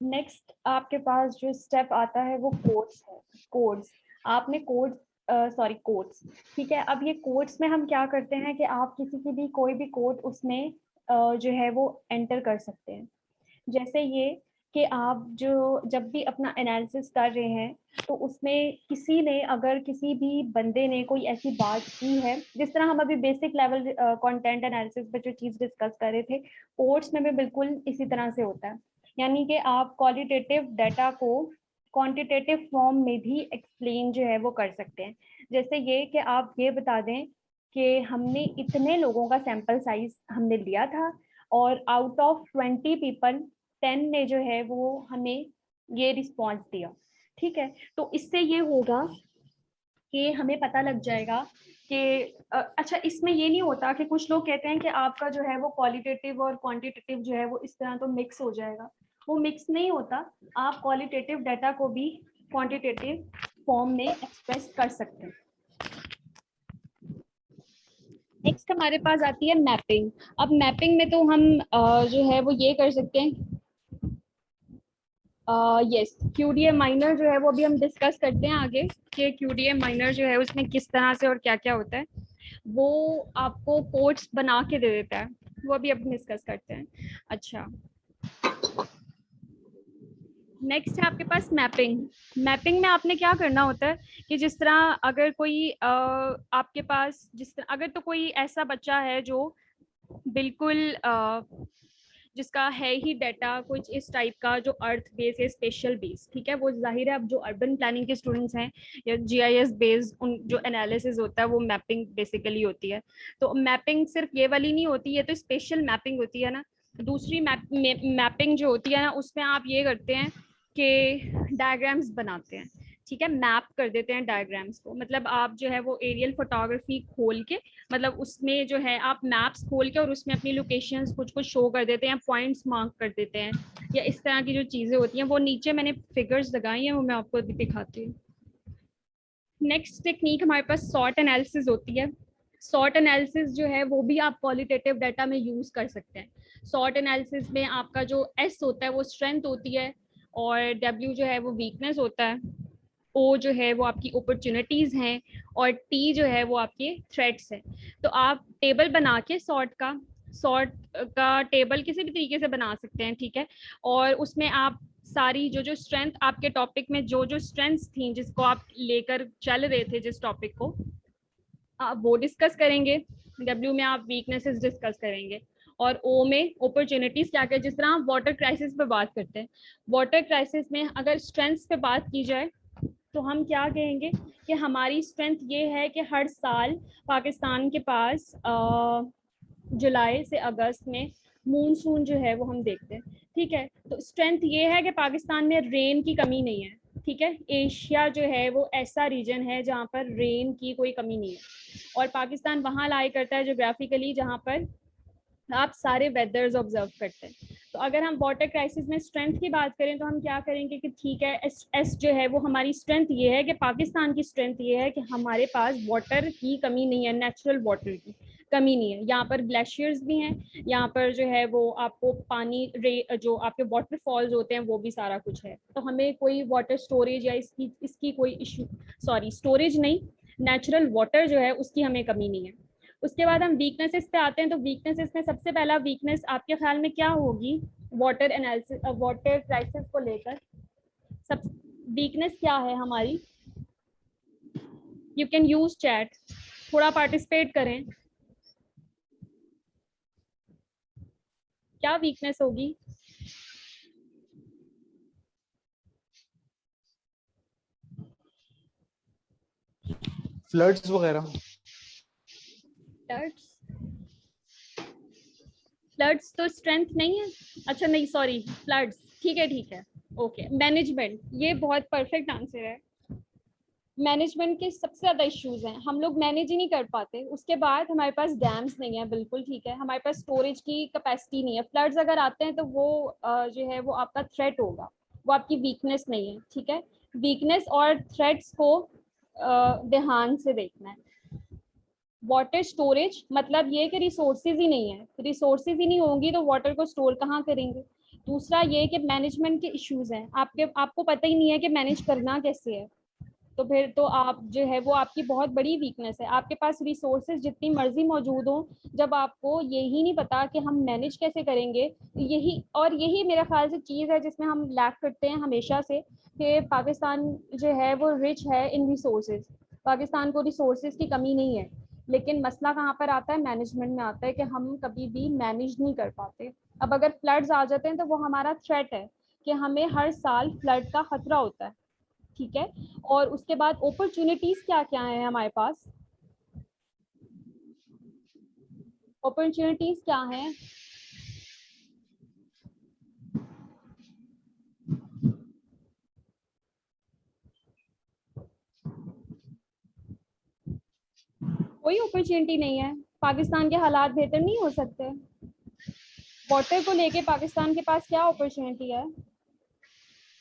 Next आपके पास जो step आता है वो कोड्स है। कोड्स आपने कोड्स, ठीक है। अब ये कोड्स में हम क्या करते हैं कि आप किसी की भी कोई भी कोड उसमें जो है वो एंटर कर सकते हैं। जैसे ये कि आप जो जब भी अपना एनालिसिस कर रहे हैं तो उसमें किसी ने अगर किसी भी बंदे ने कोई ऐसी बात की है, जिस तरह हम अभी बेसिक लेवल कंटेंट एनालिसिस पे जो चीज डिस्कस कर रहे थे, कोड्स में भी बिल्कुल इसी तरह से होता है। यानी कि आप क्वालिटेटिव डाटा को क्वांटिटेटिव फॉर्म में भी एक्सप्लेन जो है वो कर सकते हैं। जैसे ये कि आप ये बता दें कि हमने इतने लोगों का सैंपल साइज हमने लिया था और आउट ऑफ 20 पीपल 10 ने जो है वो हमें ये रिस्पॉन्स दिया, ठीक है। तो इससे ये होगा कि हमें पता लग जाएगा कि अच्छा, इसमें ये नहीं होता कि कुछ लोग कहते हैं कि आपका जो है वो क्वालिटेटिव और क्वांटिटेटिव जो है वो इस तरह तो मिक्स हो जाएगा। वो मिक्स नहीं होता। आप क्वालिटेटिव डाटा को भी क्वांटिटेटिव फॉर्म में एक्सप्रेस कर सकते हैं। नेक्स्ट हमारे पास आती है मैपिंग। अब मैपिंग में तो हम जो है वो ये कर सकते हैं, यस, क्यूडीए माइनर जो है वो अभी हम डिस्कस करते हैं आगे कि क्यूडीए माइनर जो है उसमें किस तरह से और क्या क्या होता है। वो आपको कोड्स बना के दे देता है, वो अभी अब डिस्कस करते हैं। अच्छा, नेक्स्ट है आपके पास मैपिंग। मैपिंग में आपने क्या करना होता है कि जिस तरह अगर कोई आपके पास जिस तरह अगर तो कोई ऐसा बच्चा है जो बिल्कुल जिसका है ही डाटा कुछ इस टाइप का जो अर्थ बेस है, स्पेशल बेस, ठीक है। वो जाहिर है अब जो अर्बन प्लानिंग के स्टूडेंट्स हैं या जीआईएस बेस्ड उन जो एनालिसिस होता है वो मैपिंग बेसिकली होती है। तो मैपिंग सिर्फ ये वाली नहीं होती है, तो स्पेशल मैपिंग होती है ना। दूसरी मैपिंग जो होती है ना, उसमें आप ये करते हैं कि डायग्राम्स बनाते हैं, ठीक है। मैप कर देते हैं डायग्राम्स को, मतलब आप जो है वो एरियल फोटोग्राफी खोल के, मतलब उसमें जो है आप मैप्स खोल के और उसमें अपनी लोकेशंस कुछ कुछ शो कर देते हैं, पॉइंट्स मार्क कर देते हैं, या इस तरह की जो चीजें होती हैं। वो नीचे मैंने फिगर्स लगाई हैं, वो मैं आपको दिखाती हूँ। नेक्स्ट टेक्निक हमारे पास सॉर्ट एनालिसिस होती है। सॉर्ट एनालिसिस जो है वो भी आप क्वालिटेटिव डाटा में यूज कर सकते हैं। सॉर्ट एनालिसिस में आपका जो एस होता है वो स्ट्रेंथ होती है, और डब्ल्यू जो है वो वीकनेस होता है, ओ जो है वो आपकी अपॉर्चुनिटीज हैं, और टी जो है वो आपके थ्रेट्स हैं। तो आप टेबल बना के सॉर्ट का टेबल किसी भी तरीके से बना सकते हैं, ठीक है। और उसमें आप सारी जो जो स्ट्रेंथ आपके टॉपिक में जो जो स्ट्रेंथ्स थी जिसको आप लेकर चल रहे थे जिस टॉपिक को, आप वो डिस्कस करेंगे। डब्ल्यू में आप वीकनेसेस डिस्कस करेंगे, और ओ में अपॉर्चुनिटीज क्या क्या। जिस तरह आप वाटर क्राइसिस पे बात करते हैं, वाटर क्राइसिस में अगर स्ट्रेंथ्स पे बात की जाए तो हम क्या कहेंगे कि हमारी स्ट्रेंथ ये है कि हर साल पाकिस्तान के पास जुलाई से अगस्त में मूनसून जो है वो हम देखते हैं, ठीक है। तो स्ट्रेंथ ये है कि पाकिस्तान में रेन की कमी नहीं है, ठीक है। एशिया जो है वो ऐसा रीजन है जहाँ पर रेन की कोई कमी नहीं है, और पाकिस्तान वहाँ लाई करता है जोग्राफिकली जहाँ पर आप सारे वेदर्स ऑब्जर्व करते हैं। तो अगर हम वाटर क्राइसिस में स्ट्रेंथ की बात करें तो हम क्या करेंगे कि ठीक है, एस जो है वो हमारी स्ट्रेंथ ये है कि पाकिस्तान की स्ट्रेंथ ये है कि हमारे पास वाटर की कमी नहीं है, नेचुरल वाटर की कमी नहीं है। यहाँ पर ग्लेशियर्स भी हैं, यहाँ पर जो है वो आपको पानी जो आपके वाटरफॉल्स होते हैं वो भी सारा कुछ है। तो हमें कोई वाटर स्टोरेज या इसकी कोई इशू, सॉरी स्टोरेज नहीं, नेचुरल वाटर जो है उसकी हमें कमी नहीं है। उसके बाद हम वीकनेसेस पे आते हैं। तो वीकनेसेस में सबसे पहला वीकनेस आपके ख्याल में क्या होगी वाटर एनालिसिस वाटर क्राइसिस को लेकर? सब वीकनेस क्या है हमारी? यू कैन यूज चैट, थोड़ा पार्टिसिपेट करें। क्या वीकनेस होगी? फ्लड्स वगैरह। फ्लड्स? फ्लड्स तो स्ट्रेंथ नहीं है। अच्छा नहीं, सॉरी, फ्लड्स, ठीक है ठीक है, ओके। मैनेजमेंट, ये बहुत परफेक्ट आंसर है। मैनेजमेंट के सबसे ज्यादा इश्यूज हैं, हम लोग मैनेज ही नहीं कर पाते। उसके बाद हमारे पास डैम्स नहीं है, बिल्कुल ठीक है। हमारे पास स्टोरेज की कैपेसिटी नहीं है। फ्लड्स अगर आते हैं तो वो जो है वो आपका थ्रेट होगा, वो आपकी वीकनेस नहीं है, ठीक है। वीकनेस और थ्रेट्स को ध्यान से देखना है। वाटर स्टोरेज मतलब ये कि रिसोर्सेज ही नहीं है, रिसोर्सेज ही नहीं होंगी तो वाटर को स्टोर कहाँ करेंगे। दूसरा ये कि मैनेजमेंट के इश्यूज हैं, आपको पता ही नहीं है कि मैनेज करना कैसे है, तो फिर तो आप जो है वो आपकी बहुत बड़ी वीकनेस है। आपके पास रिसोर्सेज जितनी मर्जी मौजूद हो, जब आपको यही नहीं पता कि हम मैनेज कैसे करेंगे, यही मेरा ख्याल से चीज़ है जिसमें हम लैक करते हैं हमेशा से, कि पाकिस्तान जो है वो रिच है इन रिसोर्सेज, पाकिस्तान को रिसोर्सेज की कमी नहीं है, लेकिन मसला कहाँ पर आता है, मैनेजमेंट में आता है कि हम कभी भी मैनेज नहीं कर पाते। अब अगर फ्लड्स आ जाते हैं तो वो हमारा थ्रेट है कि हमें हर साल फ्लड का खतरा होता है, ठीक है। और उसके बाद अपॉर्चुनिटीज क्या क्या है हमारे पास, अपॉर्चुनिटीज क्या है, कोई अपॉर्चुनिटी नहीं है। पाकिस्तान के हालात बेहतर नहीं हो सकते, वाटर को लेके पाकिस्तान के पास क्या अपॉर्चुनिटी है,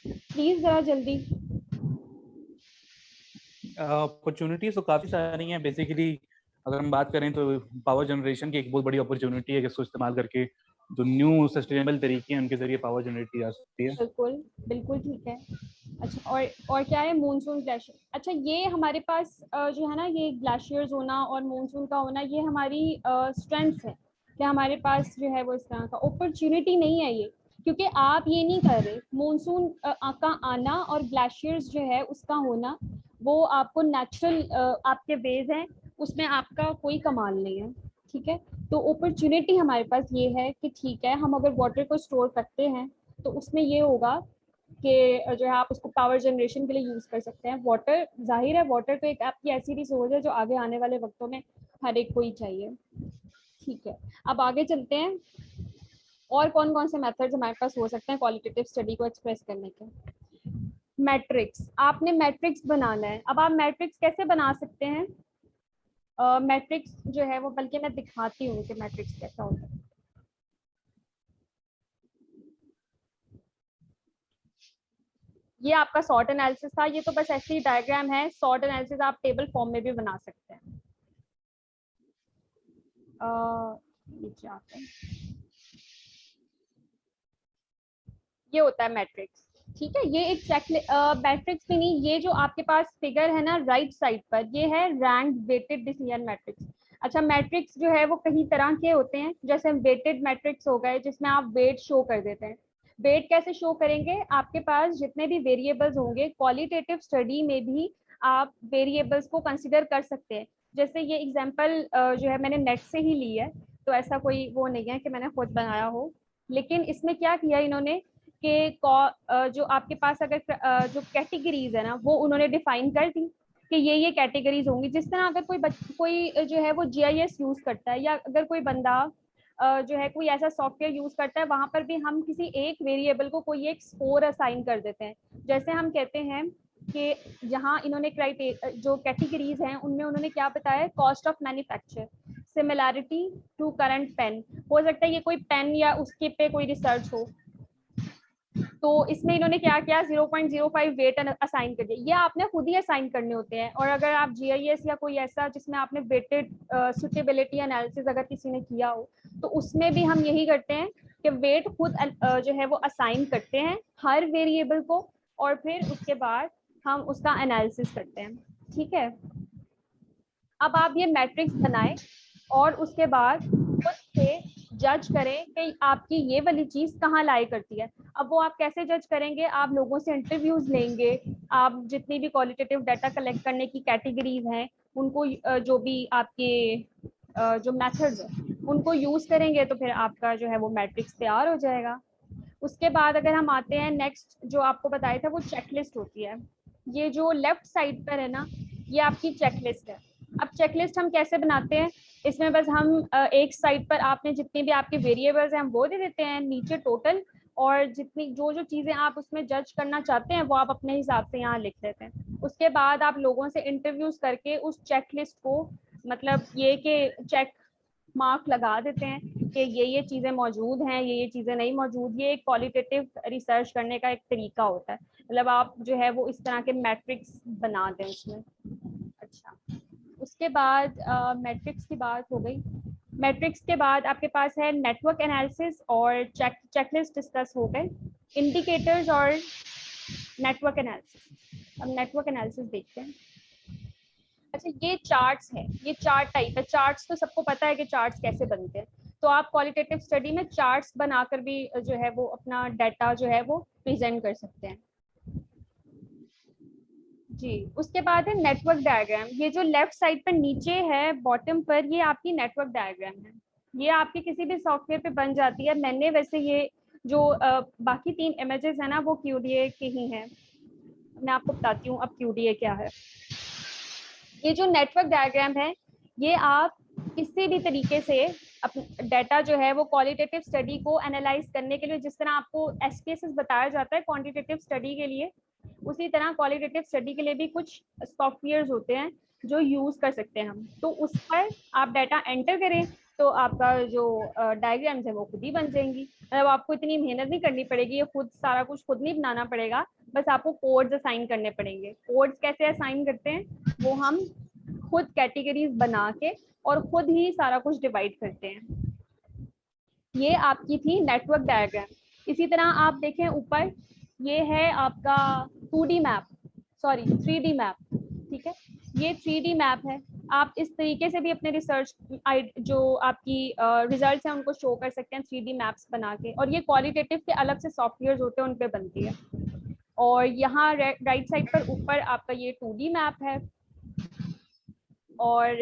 प्लीज जरा जल्दी। अपॉर्चुनिटीज तो काफी सारी हैं बेसिकली। अगर हम बात करें तो पावर जनरेशन की एक बहुत बड़ी अपॉर्चुनिटी है जिसको इस्तेमाल करके जो न्यू सस्टेनेबल तरीके हैं उनके जरिए पावर जनरेट की जा सकती है। बिल्कुल, बिल्कुल ठीक है। अच्छा, और क्या है, मानसून ग्लेशियर। अच्छा, ये हमारे पास जो है ना, ये ग्लेशियर्स होना और मानसून का होना, ये हमारी स्ट्रेंथ है कि हमारे पास जो है वो इस तरह का अपॉर्चुनिटी नहीं है ये, क्योंकि आप ये नहीं कर रहे। मानसून का आना और ग्लेशियर्स जो है उसका होना, वो आपको नेचुरल आपके वेज हैं, उसमें आपका कोई कमाल नहीं है, ठीक है। तो अपॉर्चुनिटी हमारे पास ये है कि ठीक है, हम अगर वाटर को स्टोर करते हैं तो उसमें ये होगा कि जो है आप उसको पावर जनरेशन के लिए यूज कर सकते हैं। वाटर, जाहिर है वाटर तो एक आपकी ऐसी रिसोर्स है जो आगे आने वाले वक्तों में हर एक को ही चाहिए, ठीक है। अब आगे चलते हैं, और कौन कौन से मेथड्स हमारे पास हो सकते हैं क्वालिटेटिव स्टडी को एक्सप्रेस करने के। मैट्रिक्स, आपने मैट्रिक्स बनाना है। अब आप मैट्रिक्स कैसे बना सकते हैं, मैट्रिक्स जो है वो, बल्कि मैं दिखाती हूँ कि मैट्रिक्स कैसा होता है। ये आपका सॉर्ट एनालिसिस था, ये तो बस ऐसी ही डायग्राम है। सॉर्ट एनालिसिस आप टेबल फॉर्म में भी बना सकते हैं। नीचे आते हैं, ये होता है मैट्रिक्स, ठीक है। ये एक चेक मैट्रिक्स भी नहीं, ये जो आपके पास फिगर है ना राइट साइड पर, ये है रैंक वेटेड डिसीजन मैट्रिक्स। अच्छा, मैट्रिक्स जो है वो कई तरह के होते हैं, जैसे वेटेड मैट्रिक्स हो गए जिसमें आप वेट शो कर देते हैं। वेट कैसे शो करेंगे, आपके पास जितने भी वेरिएबल्स होंगे, क्वालिटेटिव स्टडी में भी आप वेरिएबल्स को कंसिडर कर सकते हैं। जैसे ये एग्जांपल जो है मैंने नेट से ही ली है, तो ऐसा कोई वो नहीं है कि मैंने खुद बनाया हो, लेकिन इसमें क्या किया इन्होंने कि जो आपके पास अगर जो कैटेगरीज है ना वो उन्होंने डिफाइन कर दी कि ये कैटेगरीज होंगी। जिस तरह अगर कोई जो है वो जीआईएस यूज करता है, या अगर कोई बंदा जो है कोई ऐसा सॉफ्टवेयर यूज करता है, वहां पर भी हम किसी एक वेरिएबल को कोई एक स्कोर असाइन कर देते हैं। जैसे हम कहते हैं कि यहाँ इन्होंने जो कैटेगरीज हैं उनमें उन्होंने क्या बताया, cost of manufacture, similarity to current pen, हो सकता है ये कोई पेन या उसके पे कोई रिसर्च हो, तो इसमें इन्होंने क्या किया, 0.05 वेट असाइन कर दिया। ये आपने खुद ही असाइन करने होते हैं। और अगर आप जीआईएस या कोई ऐसा जिसमें आपने वेटेड सुटेबिलिटी एनालिसिस अगर किसी ने किया हो, तो उसमें भी हम यही करते हैं कि वेट खुद जो है वो असाइन करते हैं हर वेरिएबल को, और फिर उसके बाद हम उसका एनालिसिस करते हैं, ठीक है। अब आप ये मैट्रिक्स बनाएं और उसके बाद खुद से जज करें कि आपकी ये वाली चीज कहाँ लाई करती है। अब वो आप कैसे जज करेंगे, आप लोगों से इंटरव्यूज लेंगे, आप जितनी भी क्वालिटेटिव डाटा कलेक्ट करने की कैटेगरीज हैं उनको जो भी आपके जो मेथड्स हैं उनको यूज करेंगे, तो फिर आपका जो है वो मैट्रिक्स तैयार हो जाएगा। उसके बाद अगर हम आते हैं नेक्स्ट, जो आपको बताया था वो चेकलिस्ट होती है। ये जो लेफ्ट साइड पर है ना, ये आपकी चेकलिस्ट है। अब चेकलिस्ट हम कैसे बनाते हैं, इसमें बस हम एक साइड पर आपने जितनी भी आपके वेरिएबल्स हैं हम वो दे देते हैं, नीचे टोटल, और जितनी जो जो चीजें आप उसमें जज करना चाहते हैं वो आप अपने हिसाब से यहाँ लिख देते हैं। उसके बाद आप लोगों से इंटरव्यूज करके उस चेकलिस्ट को, मतलब ये कि चेक मार्क लगा देते हैं कि ये चीजें मौजूद हैं, ये चीजें नहीं मौजूद। ये एक क्वालिटेटिव रिसर्च करने का एक तरीका होता है, मतलब आप जो है वो इस तरह के मैट्रिक्स बना दें उसमें। अच्छा, उसके बाद मैट्रिक्स की बात हो गई। मैट्रिक्स के बाद आपके पास है नेटवर्क एनालिसिस और चेकलिस्ट डिस्कस हो गए, इंडिकेटर्स और नेटवर्क एनालिसिस। अब नेटवर्क एनालिसिस देखते हैं। अच्छा, ये चार्ट्स है, ये चार्ट टाइप है। चार्ट्स तो सबको पता है कि चार्ट्स कैसे बनते हैं, तो आप क्वालिटेटिव स्टडी में चार्ट्स बनाकर भी जो है वो अपना डाटा जो है वो प्रेजेंट कर सकते हैं जी। उसके बाद है नेटवर्क डायग्राम। ये जो लेफ्ट साइड पर नीचे है बॉटम पर, ये आपकी नेटवर्क डायग्राम है। ये आपके किसी भी सॉफ्टवेयर पे बन जाती है। मैंने वैसे ये जो बाकी 3 इमेजेस है ना वो QDA के ही हैं। मैं आपको बताती हूँ अब QDA क्या है। ये जो नेटवर्क डायग्राम है, ये आप किसी भी तरीके से डाटा जो है वो क्वालिटेटिव स्टडी को एनालाइज करने के लिए, जिस तरह आपको SPSS बताया जाता है क्वांटिटेटिव स्टडी के लिए, उसी तरह क्वालिटेटिव स्टडी के लिए भी कुछ सॉफ्टवेयर्स होते हैं जो यूज कर सकते हैं हम। तो उस पर आप डाटा एंटर करें तो आपका जो डायग्राम्स है वो खुद ही बन जाएंगी। मतलब आपको इतनी मेहनत नहीं करनी पड़ेगी, ये खुद सारा कुछ खुद नहीं बनाना पड़ेगा, बस आपको कोड्स असाइन करने पड़ेंगे। कोड्स कैसे असाइन करते हैं, वो हम खुद कैटेगरीज बना के और खुद ही सारा कुछ डिवाइड करते हैं। ये आपकी थी नेटवर्क डायग्राम। इसी तरह आप देखें ऊपर, ये है आपका 2D map, sorry 3D map, ठीक है। ये 3D मैप है। आप इस तरीके से भी अपने रिसर्च जो आपकी रिजल्ट्स हैं उनको शो कर सकते हैं 3D मैप्स बना के। और ये क्वालिटेटिव के अलग से सॉफ्टवेयर होते हैं, उन पे बनती है। और यहाँ राइट साइड पर ऊपर आपका ये 2D मैप है। और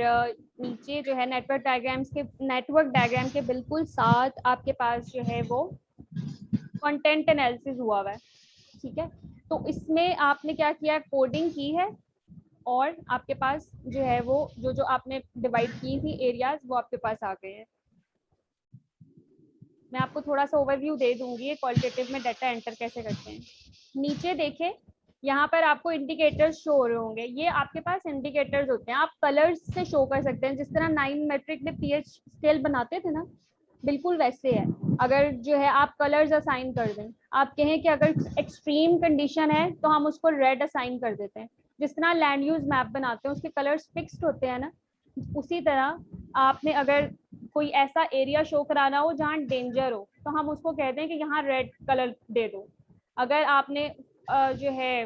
नीचे जो है नेटवर्क डायग्राम के बिल्कुल साथ आपके पास जो है वो कंटेंट एनालिसिस हुआ है, ठीक है। तो इसमें आपने क्या किया, कोडिंग की है और आपके पास जो है वो जो आपने डिवाइड की थी एरियाज, वो आपके पास आ गए हैं। मैं आपको थोड़ा सा ओवरव्यू दे दूंगी क्वालिटेटिव में डाटा एंटर कैसे करते हैं। नीचे देखें, यहाँ पर आपको इंडिकेटर्स शो हो रहे होंगे। ये आपके पास इंडिकेटर्स होते हैं, आप कलर्स से शो कर सकते हैं। जिस तरह 9 मैट्रिक में pH स्केल बनाते थे ना, बिल्कुल वैसे है। अगर जो है आप कलर्स असाइन कर दें, आप कहें कि अगर एक्सट्रीम कंडीशन है तो हम उसको रेड असाइन कर देते हैं। जिस तरह लैंड यूज मैप बनाते हैं उसके कलर्स फिक्स्ड होते हैं ना, उसी तरह आपने अगर कोई ऐसा एरिया शो कराना हो जहाँ डेंजर हो, तो हम उसको कहते हैं कि यहाँ रेड कलर दे दो। अगर आपने जो है